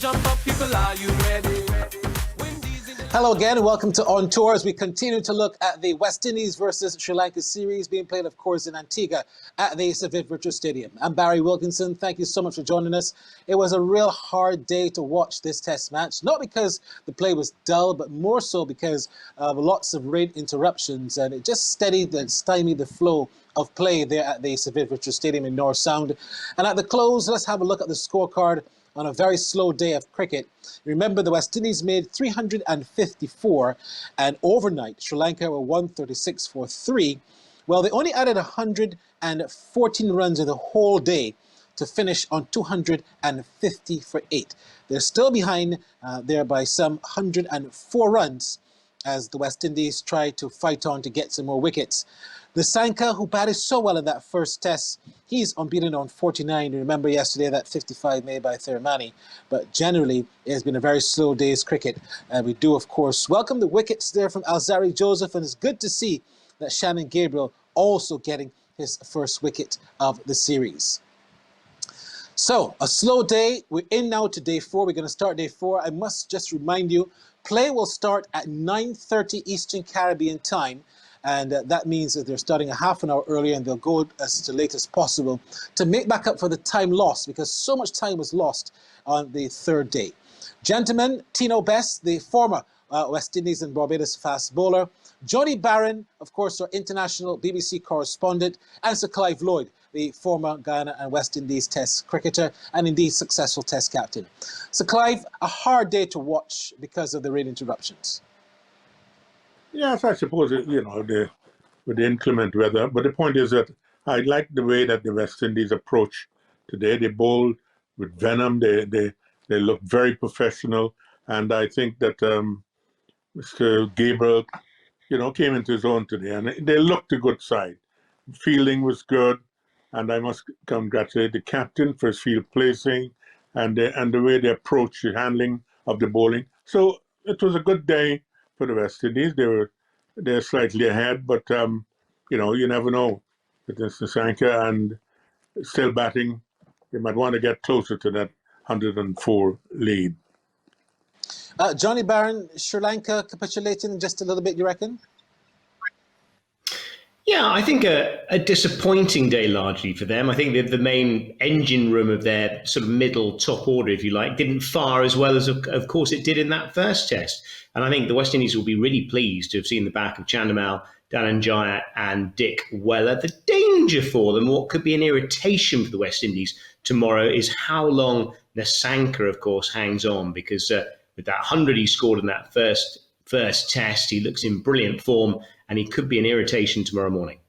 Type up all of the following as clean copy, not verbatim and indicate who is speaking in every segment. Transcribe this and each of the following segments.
Speaker 1: jump up, people, are you ready?
Speaker 2: Hello again, welcome to On Tour as we continue to look at the West Indies versus Sri Lanka series being played, of course, in Antigua at the Savit Virtual Stadium. I'm Barry Wilkinson. Thank you so much for joining us. It was a real hard day to watch this test match, not because the play was dull, but more so because of lots of rain interruptions, and it just steadied and stymied the flow of play there at the Savit Virtual Stadium in North Sound. And at the close, let's have a look at the scorecard on a very slow day of cricket. Remember, the West Indies made 354, and overnight, Sri Lanka were 136 for 3. Well, they only added 114 runs in the whole day to finish on 250 for 8. They're still behind there by some 104 runs as the West Indies try to fight on to get some more wickets. Nisanka, who batted so well in that first test, he's unbeaten on 49. You remember yesterday that 55 made by Thiramani. But generally, it has been a very slow day's cricket. And we do, of course, welcome the wickets there from Alzari Joseph. And it's good to see that Shannon Gabriel also getting his first wicket of the series. So, a slow day. We're in now to day 4. We're going to start day 4. I must just remind you, play will start at 9:30 Eastern Caribbean time. And that means that they're starting a half an hour earlier, and they'll go as late as possible to make back up for the time lost, because so much time was lost on the third day. Gentlemen, Tino Best, the former West Indies and Barbados fast bowler, Johnny Barron, of course, our international BBC correspondent, and Sir Clive Lloyd, the former Guyana and West Indies test cricketer and indeed successful test captain. Sir Clive, a hard day to watch because of the rain interruptions.
Speaker 3: Yes, I suppose, with the inclement weather. But the point is that I like the way that the West Indies approach today. They bowled with venom. They look very professional. And I think that Mr. Gabriel, came into his own today. And they looked a good side. Fielding was good. And I must congratulate the captain for his field placing and the way they approached the handling of the bowling. So it was a good day for the West Indies. They're slightly ahead, but you never know. With Nisanka and still batting, they might want to get closer to that 104 lead.
Speaker 2: Johnny Barron, Sri Lanka capitulating just a little bit, you reckon?
Speaker 4: Yeah, I think a disappointing day largely for them. I think that the main engine room of their sort of middle top order, if you like, didn't fire as well as, of course, it did in that first test. And I think the West Indies will be really pleased to have seen the back of Chandimal, Dhananjaya and Dick Weller. The danger for them, what could be an irritation for the West Indies tomorrow, is how long Nisanka, of course, hangs on. Because with that 100 he scored in that first test, he looks in brilliant form, and he could be an irritation tomorrow morning.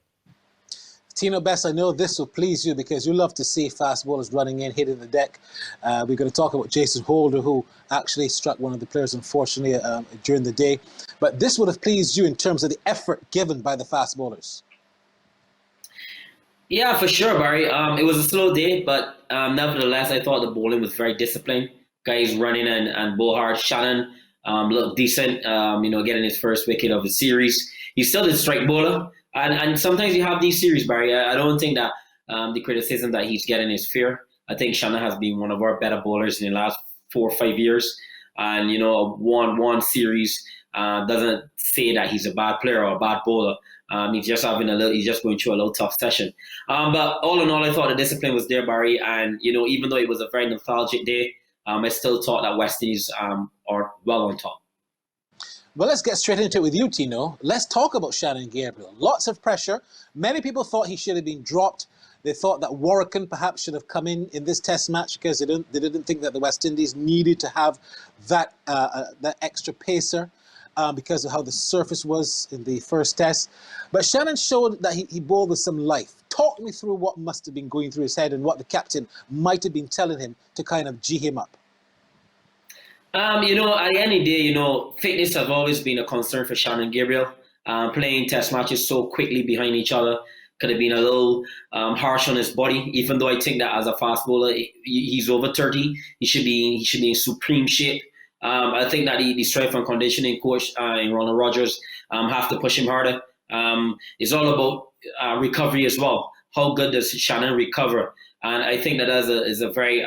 Speaker 2: Tino Best, I know this will please you because you love to see fast bowlers running in, hitting the deck. We're going to talk about Jason Holder, who actually struck one of the players, unfortunately, during the day. But this would have pleased you in terms of the effort given by the fast bowlers.
Speaker 5: Yeah, for sure, Barry. It was a slow day, but nevertheless, I thought the bowling was very disciplined. Guys running and bowl hard. Shannon looked decent, getting his first wicket of the series. He's still a strike bowler. And sometimes you have these series, Barry. I don't think that the criticism that he's getting is fair. I think Shannon has been one of our better bowlers in the last 4 or 5 years. And, one series doesn't say that he's a bad player or a bad bowler. He's just going through a little tough session. But all in all, I thought the discipline was there, Barry. And, even though it was a very nostalgic day, I still thought that West Indies are well on top.
Speaker 2: Well, let's get straight into it with you, Tino. Let's talk about Shannon Gabriel. Lots of pressure. Many people thought he should have been dropped. They thought that Warrican perhaps should have come in this test match because they didn't think that the West Indies needed to have that extra pacer because of how the surface was in the first test. But Shannon showed that he bowled with some life. Talk me through what must have been going through his head and what the captain might have been telling him to kind of G him up.
Speaker 5: At the end of the day, fitness has always been a concern for Shannon Gabriel. Playing test matches so quickly behind each other could have been a little harsh on his body, even though I think that as a fast bowler, he's over 30. He should be in supreme shape. I think that the strength and conditioning coach in Ronald Rogers have to push him harder. It's all about recovery as well. how good does Shannon recover? And I think that is a very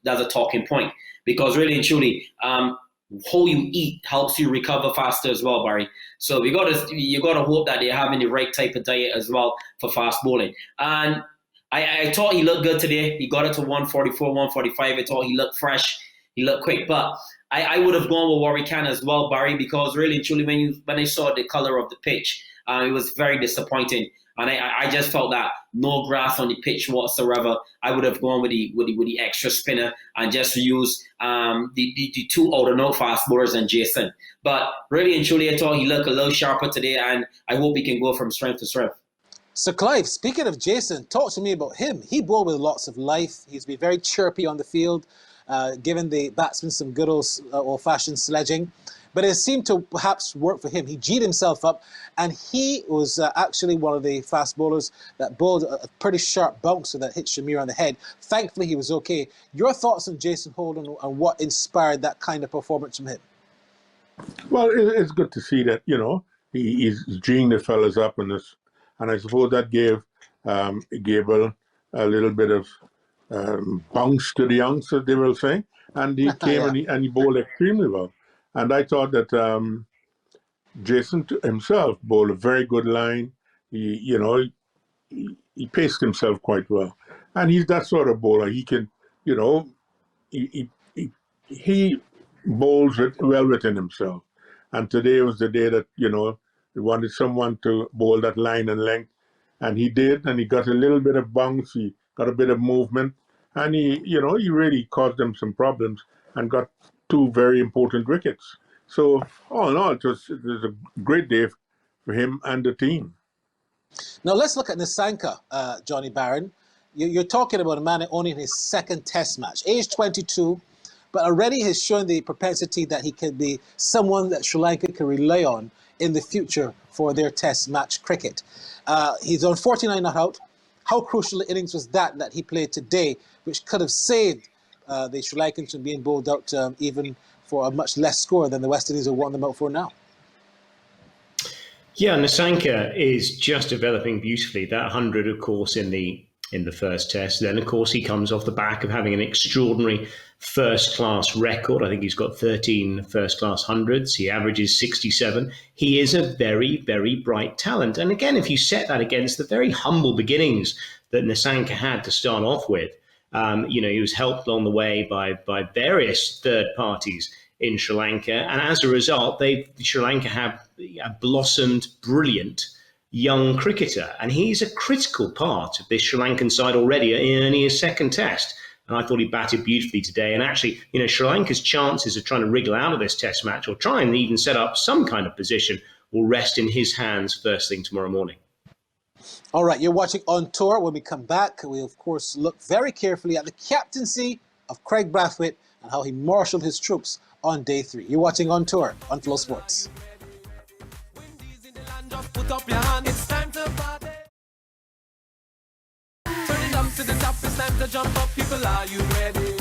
Speaker 5: that's a talking point, because really and truly, how you eat helps you recover faster as well, Barry. So you gotta hope that they're having the right type of diet as well for fast bowling. And I thought he looked good today. He got it to 144, 145. I thought he looked fresh. He looked quick. But I would have gone with Warwick Can as well, Barry, because really and truly, when I saw the color of the pitch, it was very disappointing. And I just felt that no grass on the pitch whatsoever. I would have gone with the extra spinner and just use the two outer note fast bowlers and Jason. But really and truly, I thought he looked a little sharper today, and I hope he can go from strength to strength.
Speaker 2: So, Clive, speaking of Jason, talk to me about him. He bowled with lots of life. He's been very chirpy on the field, giving the batsmen some good old-fashioned sledging. But it seemed to perhaps work for him. He G'd himself up, and he was actually one of the fast bowlers that bowled a pretty sharp bouncer that hit Shamir on the head. Thankfully, he was okay. Your thoughts on Jason Holder and what inspired that kind of performance from him?
Speaker 3: Well, it's good to see that, he's G'ing the fellas up in this. And I suppose that gave Gabriel a little bit of bounce to the youngsters, they will say. And he came and he bowled extremely well. And I thought that Jason himself bowled a very good line. He paced himself quite well. And he's that sort of bowler. He can, he bowls well within himself. And today was the day that, he wanted someone to bowl that line and length, and he did, and he got a little bit of bounce, he got a bit of movement, and he really caused them some problems and got two very important wickets. So all in all, it was a great day for him and the team.
Speaker 2: Now let's look at Nisanka, Johnny Barron. You're talking about a man only in his second test match, age 22, but already has shown the propensity that he can be someone that Sri Lanka can rely on in the future for their test match cricket. He's on 49 not out. How crucial an innings was that he played today, which could have saved the Sri Lankans from being bowled out even for a much less score than the West Indies have won them out for now?
Speaker 4: Yeah, Nisanka is just developing beautifully. That 100, of course, in the first test. Then, of course, he comes off the back of having an extraordinary first-class record. I think he's got 13 first-class hundreds. He averages 67. He is a very, very bright talent. And again, if you set that against the very humble beginnings that Nisanka had to start off with, he was helped along the way by various third parties in Sri Lanka. And as a result, Sri Lanka have blossomed brilliant young cricketer. And he's a critical part of this Sri Lankan side already in his second test. And I thought he batted beautifully today. And actually, Sri Lanka's chances of trying to wriggle out of this test match or try and even set up some kind of position will rest in his hands first thing tomorrow morning.
Speaker 2: All right, you're watching On Tour. When we come back, we, of course, look very carefully at the captaincy of Craig Brathwaite and how he marshalled his troops on day 3. You're watching On Tour on FlowSports.
Speaker 1: Windies in the land, just put up your hand. It's time to party. Turn it up to the top. It's time to jump up. People, are you ready?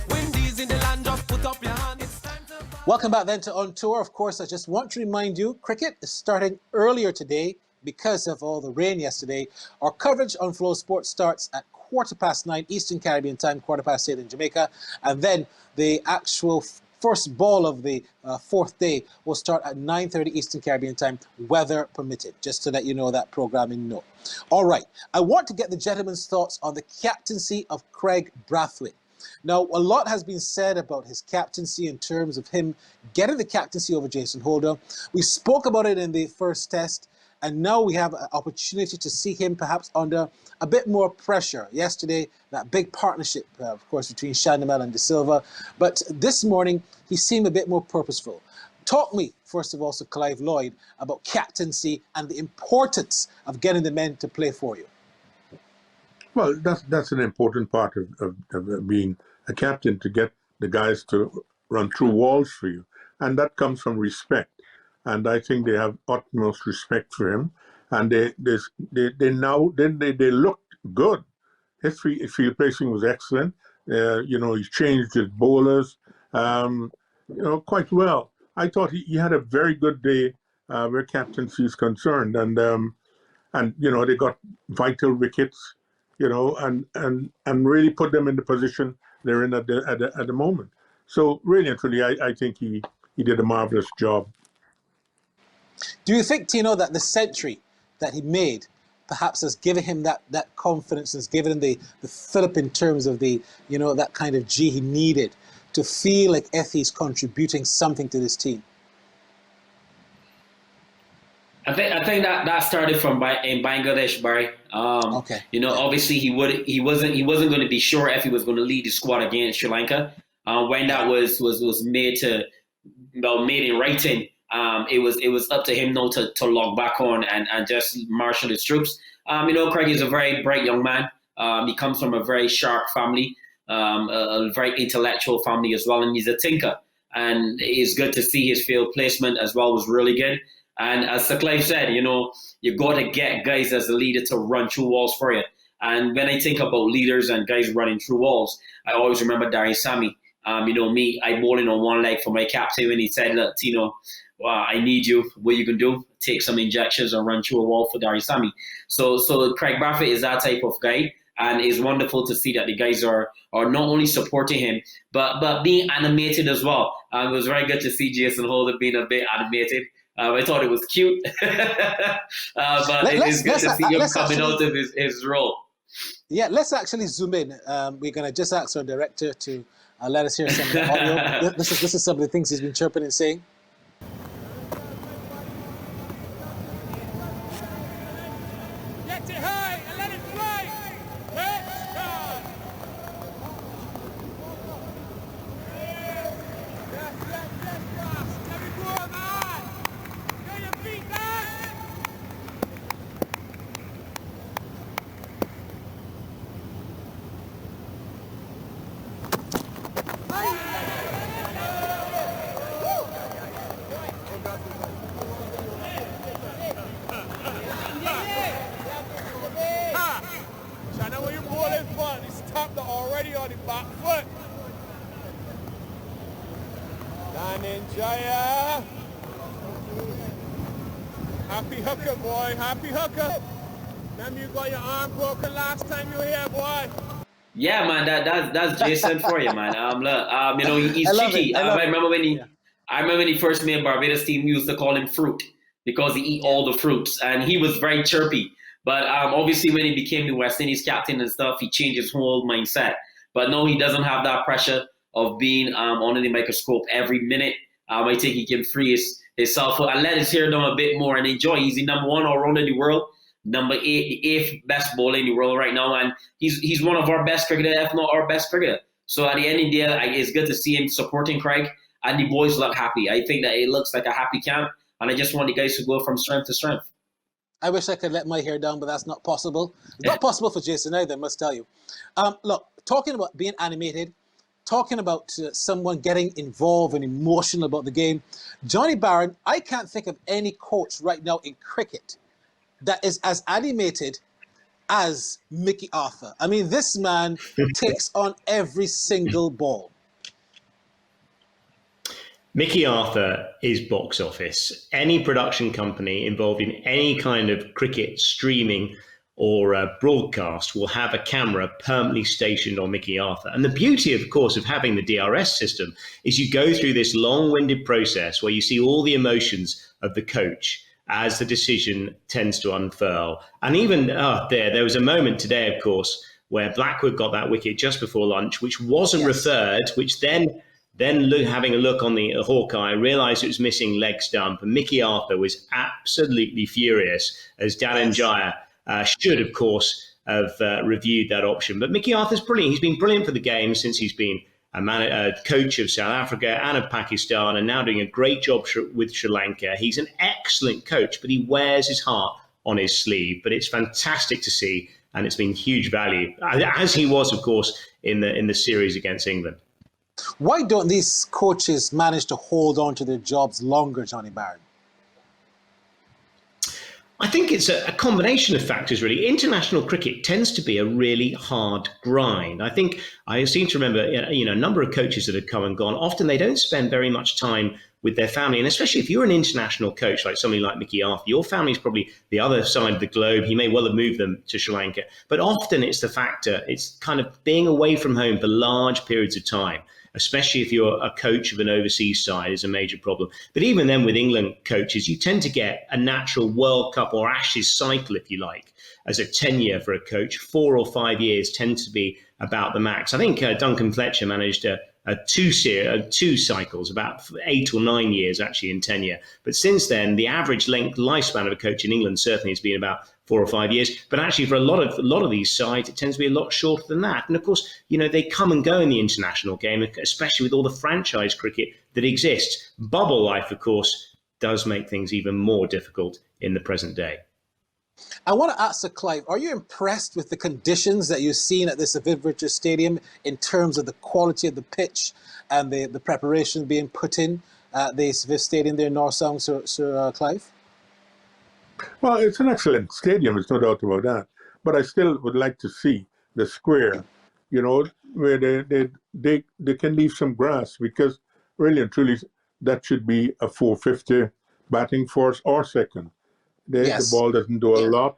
Speaker 1: Windies in the land, just put up your hand. It's time to party.
Speaker 2: Welcome back then to On Tour. Of course, I just want to remind you, cricket is starting earlier today because of all the rain yesterday. Our coverage on FlowSports starts at 9:15 Eastern Caribbean time, 8:15 in Jamaica, and then the actual first ball of the fourth day will start at 9:30 Eastern Caribbean time, weather permitted, just to let you know that programming note. All right, I want to get the gentleman's thoughts on the captaincy of Craig Brathwaite. Now, a lot has been said about his captaincy in terms of him getting the captaincy over Jason Holder. We spoke about it in the first test, and now we have an opportunity to see him perhaps under a bit more pressure. Yesterday, that big partnership, of course, between Shandamel and De Silva. But this morning, he seemed a bit more purposeful. Talk me, first of all, Sir Clive Lloyd, about captaincy and the importance of getting the men to play for you.
Speaker 3: Well, that's an important part of being a captain, to get the guys to run through walls for you. And that comes from respect. And I think they have utmost respect for him, and they looked good. His field placing was excellent. He's changed his bowlers, quite well. I thought he had a very good day where captaincy is concerned, and and they got vital wickets, and really put them in the position they're in at the moment. So really and truly, I think he did a marvelous job.
Speaker 2: Do you think, Tino, that the century that he made perhaps has given him that confidence, has given him the fillip in terms of the, that kind of G he needed to feel like Effie's contributing something to this team?
Speaker 5: I think that started from in Bangladesh, Barry.
Speaker 2: Okay.
Speaker 5: Obviously he wasn't going to be sure if he was going to lead the squad against Sri Lanka. When that was made in writing, it was up to him now to log back on and just marshal his troops. Craig is a very bright young man. He comes from a very sharp family, a very intellectual family as well, and he's a thinker. And it's good to see his field placement as well was really good. And as Sir Clive said, you got to get guys as a leader to run through walls for you. And when I think about leaders and guys running through walls, I always remember Dari Sami. Me, I bowling on one leg for my captain when he said, look, Tino, I need you. What you can do? Take some injections and run through a wall for Dari Sami. So Craig Brathwaite is that type of guy. And it's wonderful to see that the guys are not only supporting him, but being animated as well. It was very good to see Jason Holder being a bit animated. I thought it was cute, but it's good to see him coming out of his role.
Speaker 2: Yeah, let's actually zoom in. We're going to just ask our director to let us hear some of the audio. This is some of the things he's been chirping and saying.
Speaker 1: Get it high and let it fly. Let's go. Yes. Let it go, man. Get your feet down. China, when you pull this button, it's tapped already on the back foot. Dhananjaya. Happy hooker, boy. Happy hooker. Remember you got your arm broken last time you were here, boy.
Speaker 5: Yeah, man, that's Jason for you, man. He's cheeky. I remember when he first made Barbados team, we used to call him Fruit because he eat all the fruits, and he was very chirpy. But obviously, when he became the West Indies captain and stuff, he changed his whole mindset. But no, he doesn't have that pressure of being under the microscope every minute. I think he can free his self and let his hair down a bit more and enjoy. He's the number 1 all-rounder in the world, number 8, the 8th best bowler in the world right now, and he's one of our best cricketers, if not our best cricketer. So at the end of the day, it's good to see him supporting Craig, and the boys look happy. I think that it looks like a happy camp, and I just want the guys to go from strength to strength.
Speaker 2: I wish I could let my hair down, but that's not possible. It's not possible for Jason either, I must tell you. Look, talking about being animated, talking about someone getting involved and emotional about the game, Johnny Barron, I can't think of any coach right now in cricket that is as animated as Mickey Arthur. I mean, this man takes on every single ball.
Speaker 4: Mickey Arthur is box office. Any production company involved in any kind of cricket streaming or broadcast will have a camera permanently stationed on Mickey Arthur. And the beauty, of course, of having the DRS system is you go through this long-winded process where you see all the emotions of the coach as the decision tends to unfurl. And even there was a moment today, of course, where Blackwood got that wicket just before lunch, which wasn't referred, which then having a look on the Hawkeye, realised it was missing leg stump. And Mickey Arthur was absolutely furious, as Dhananjaya should, of course, have reviewed that option. But Mickey Arthur's brilliant. He's been brilliant for the game since he's been a coach of South Africa and of Pakistan, and now doing a great job with Sri Lanka. He's an excellent coach, but he wears his heart on his sleeve. But it's fantastic to see, and it's been huge value, as he was, of course, in the series against England.
Speaker 2: Why don't these coaches manage to hold on to their jobs longer, Johnny Barron?
Speaker 4: I think it's a combination of factors, really. International cricket tends to be a really hard grind. I think I seem to remember, a number of coaches that have come and gone. Often they don't spend very much time with their family. And especially if you're an international coach, like somebody like Mickey Arthur, your family's probably the other side of the globe. He may well have moved them to Sri Lanka. But often it's the factor, it's kind of being away from home for large periods of time, especially if you're a coach of an overseas side, is a major problem. But even then with England coaches, you tend to get a natural World Cup or Ashes cycle, if you like, as a tenure for a coach. 4 or 5 years tends to be about the max. I think Duncan Fletcher managed two cycles, about 8 or 9 years actually in tenure. But since then, the average lifespan of a coach in England certainly has been about 4 or 5 years. But actually, for a lot of these sides, it tends to be a lot shorter than that. And of course, they come and go in the international game, especially with all the franchise cricket that exists. Bubble life, of course, does make things even more difficult in the present day.
Speaker 2: I want to ask Clive, are you impressed with the conditions that you've seen at this Viv Richards Stadium in terms of the quality of the pitch and the preparation being put in at the Viv Stadium there in North Sound, Sir Clive?
Speaker 3: Well, it's an excellent stadium, there's no doubt about that. But I still would like to see the square, where they can leave some grass, because really and truly that should be a 450 batting force or second. The ball doesn't do a lot,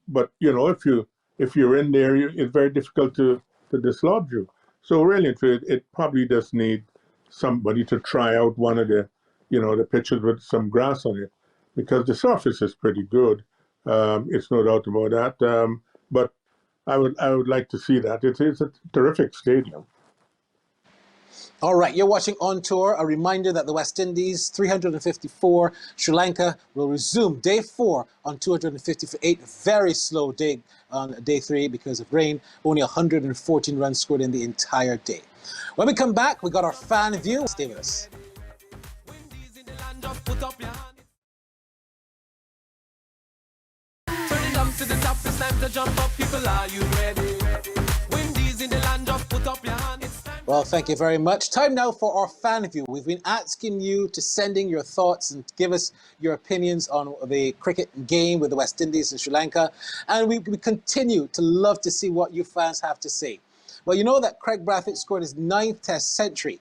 Speaker 3: but if you're in there, it's very difficult to dislodge you. So really, it probably does need somebody to try out one of the pitches with some grass on it, because the surface is pretty good. It's no doubt about that. But I would like to see that. It's a terrific stadium.
Speaker 2: All right, you're watching On Tour. A reminder that the West Indies, 354. Sri Lanka will resume day 4 on 258. Very slow day on day 3 because of rain. Only 114 runs scored in the entire day. When we come back, we got our fan view. Stay with us.
Speaker 1: Windies in the land, just put up your hand. Turn it up to the top, it's time to jump up. People, are you ready? Windies in the land, just put up your hand.
Speaker 2: Well, thank you very much. Time now for our fan view. We've been asking you to send in your thoughts and give us your opinions on the cricket game with the West Indies and Sri Lanka. And we continue to love to see what you fans have to say. Well, you know that Craig Brathwaite scored his 9th Test century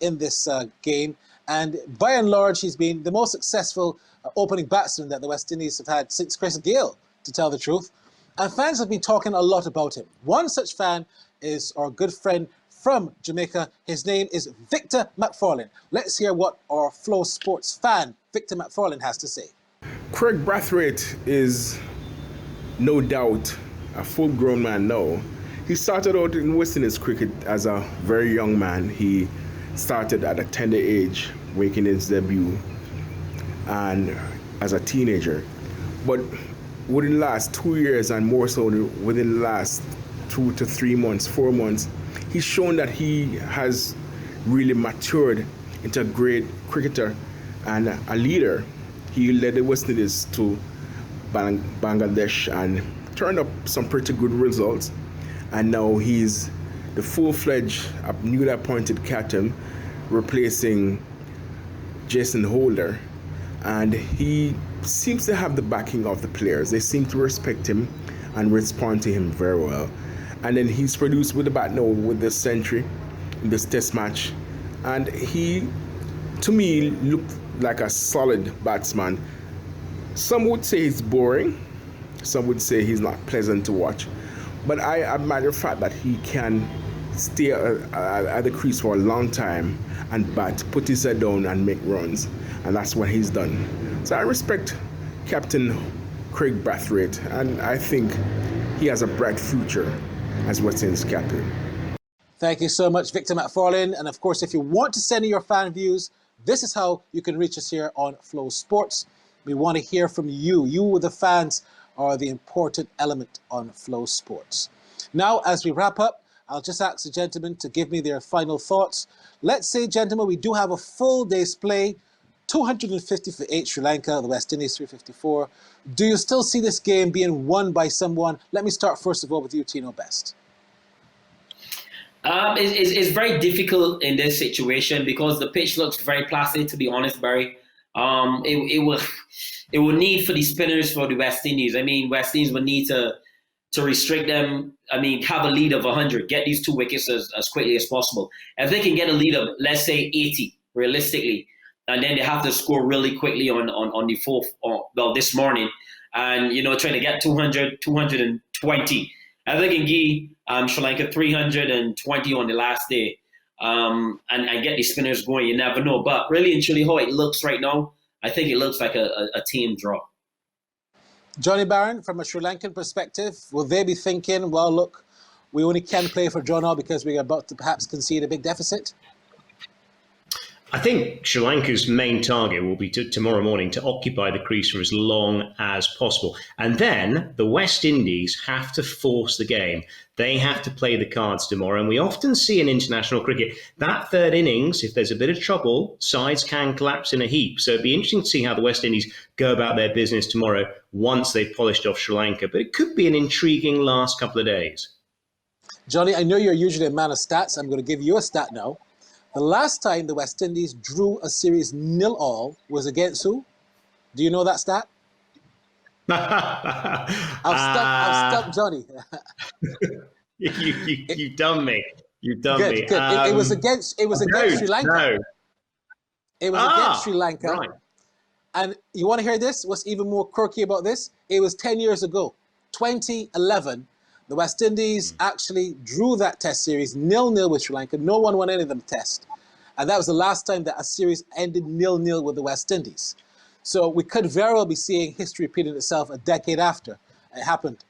Speaker 2: in this game. And by and large, he's been the most successful opening batsman that the West Indies have had since Chris Gayle, to tell the truth. And fans have been talking a lot about him. One such fan is our good friend from Jamaica. His name is Victor McFarlane. Let's hear what our FlowSports fan, Victor McFarlane, has to say.
Speaker 6: Craig Brathwaite is no doubt a full-grown man now. He started out in West Indies cricket as a very young man. He started at a tender age, making his debut, and as a teenager. But within the last 2 years, and more so within the last 2 to 3 months, 4 months, he's shown that he has really matured into a great cricketer and a leader. He led the West Indies to Bangladesh and turned up some pretty good results. And now he's the full-fledged, newly appointed captain, replacing Jason Holder. And he seems to have the backing of the players. They seem to respect him and respond to him very well. And then he's produced with the bat now with this century in this test match. And he, to me, looked like a solid batsman. Some would say he's boring. Some would say he's not pleasant to watch. But I admire the fact that he can stay at the crease for a long time and bat, put his head down and make runs. And that's what he's done. So I respect Captain Craig Brathwaite, and I think he has a bright future as West Indies captain.
Speaker 2: Thank you so much, Victor McFarlane. And of course, if you want to send in your fan views, this is how you can reach us here on Flow Sports. We want to hear from you. You, the fans, are the important element on Flow Sports. Now, as we wrap up, I'll just ask the gentlemen to give me their final thoughts. Let's say, gentlemen, we do have a full day's play. 250 for 8 Sri Lanka, the West Indies 354. Do you still see this game being won by someone? Let me start first of all with you, Tino Best.
Speaker 5: It's very difficult in this situation because the pitch looks very placid, to be honest, Barry. it will need for the spinners for the West Indies. I mean, West Indies will need to restrict them. I mean, have a lead of 100, get these 2 wickets as quickly as possible. If they can get a lead of, let's say, 80, realistically, and then they have to score really quickly on the fourth, this morning, and, trying to get 200, 220. If they can give Sri Lanka 320 on the last day, and get the spinners going, you never know. But really and truly, how it looks right now, I think it looks like a team draw.
Speaker 2: Johnny Barron, from a Sri Lankan perspective, will they be thinking, well, look, we only can play for draw now because we're about to perhaps concede a big deficit?
Speaker 4: I think Sri Lanka's main target will be tomorrow morning to occupy the crease for as long as possible. And then the West Indies have to force the game. They have to play the cards tomorrow. And we often see in international cricket, that third innings, if there's a bit of trouble, sides can collapse in a heap. So it'd be interesting to see how the West Indies go about their business tomorrow once they've polished off Sri Lanka. But it could be an intriguing last couple of days.
Speaker 2: Johnny, I know you're usually a man of stats. I'm going to give you a stat now. The last time the West Indies drew a series 0-all was against who? Do you know that stat? I've stumped Johnny.
Speaker 4: You've done me. You've done me.
Speaker 2: Good. It was against Sri Lanka.
Speaker 4: No.
Speaker 2: It was against Sri Lanka.
Speaker 4: Right.
Speaker 2: And you want to hear this? What's even more quirky about this? It was 10 years ago, 2011. The West Indies actually drew that test series 0-0 with Sri Lanka. No one won any of them test. And that was the last time that a series ended 0-0 with the West Indies. So we could very well be seeing history repeating itself a decade after it happened.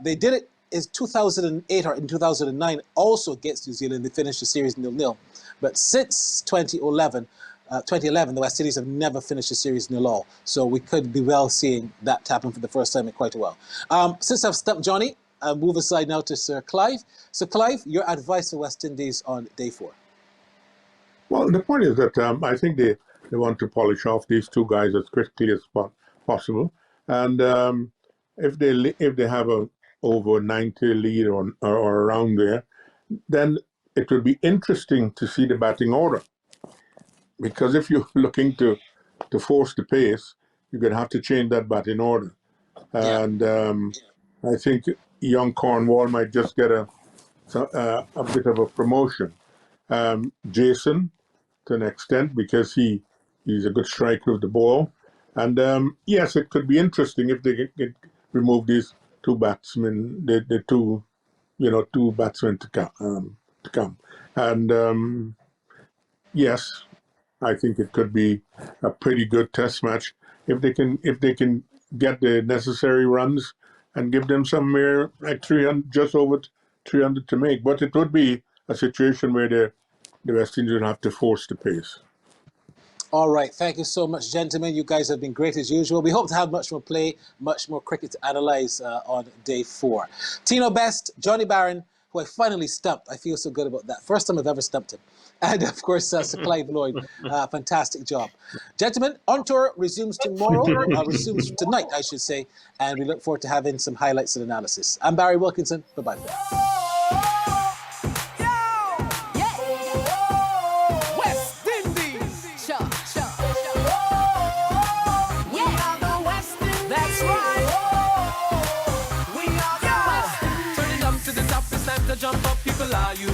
Speaker 2: They did it in 2008 or in 2009, also against New Zealand. They finished the series 0-0. But since 2011, the West Indies have never finished a series 0-all. So we could be well seeing that happen for the first time in quite a while. Since I've stumped Johnny, I'll move aside now to Sir Clive. So Clive, your advice for West Indies on day 4?
Speaker 3: Well, the point is that I think they want to polish off these 2 guys as quickly as possible. And if they have a over 90 lead or around there, then it will be interesting to see the batting order. Because if you're looking to force the pace, you're going to have to change that batting order. And I think young Cornwall might just get a bit of a promotion. Jason, to an extent, because he's a good striker of the ball. And yes, it could be interesting if they can remove these 2 batsmen, the 2 batsmen to come. And yes, I think it could be a pretty good test match if they can get the necessary runs and give them somewhere like 300, just over 300 to make. But it would be a situation where the West Indies would have to force the pace.
Speaker 2: All right. Thank you so much, gentlemen. You guys have been great as usual. We hope to have much more play, much more cricket to analyse on day 4. Tino Best, Johnny Barron, who I finally stumped. I feel so good about that. First time I've ever stumped him. And, of course, Sir Clive Lloyd. Fantastic job. Gentlemen, On Tour resumes tomorrow, resumes tonight, I should say, and we look forward to having some highlights and analysis. I'm Barry Wilkinson. Bye-bye.
Speaker 1: Jump up, people, are you